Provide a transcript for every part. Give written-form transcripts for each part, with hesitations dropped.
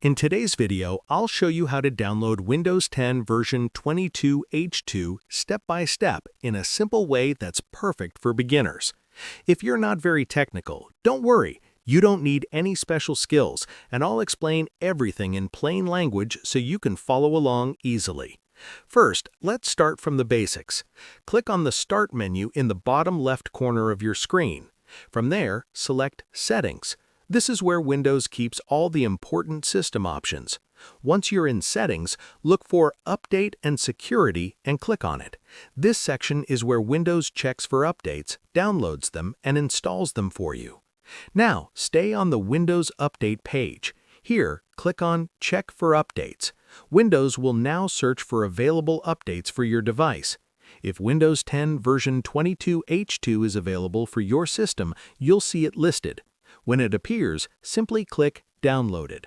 In today's video, I'll show you how to download Windows 10 version 22H2 step by step in a simple way that's perfect for beginners. If you're not very technical, don't worry. You don't need any special skills, and I'll explain everything in plain language so you can follow along easily. First, let's start from the basics. Click on the Start menu in the bottom left corner of your screen. From there, select Settings. This is where Windows keeps all the important system options. Once you're in Settings, look for Update and Security and click on it. This section is where Windows checks for updates, downloads them, and installs them for you. Now, stay on the Windows Update page. Here, click on Check for Updates. Windows will now search for available updates for your device. If Windows 10 version 22H2 is available for your system, you'll see it listed. When it appears, simply click Downloaded.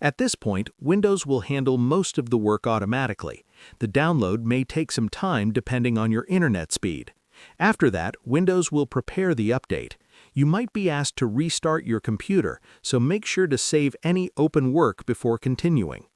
At this point, Windows will handle most of the work automatically. The download may take some time depending on your internet speed. After that, Windows will prepare the update. You might be asked to restart your computer, so make sure to save any open work before continuing.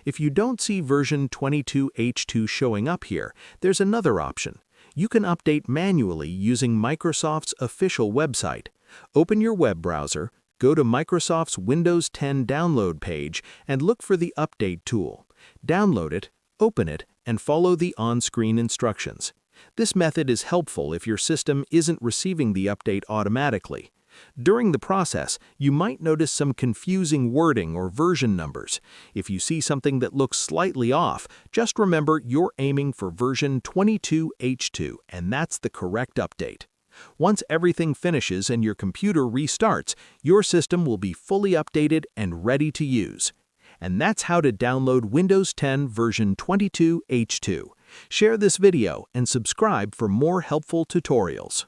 If you don't see version 22H2 showing up here, there's another option. You can update manually using Microsoft's official website. Open your web browser, go to Microsoft's Windows 10 download page, and look for the Update tool. Download it, open it, and follow the on-screen instructions. This method is helpful if your system isn't receiving the update automatically. During the process, you might notice some confusing wording or version numbers. If you see something that looks slightly off, just remember you're aiming for version 22H2, and that's the correct update. Once everything finishes and your computer restarts, your system will be fully updated and ready to use. And that's how to download Windows 10 version 22H2. Share this video and subscribe for more helpful tutorials.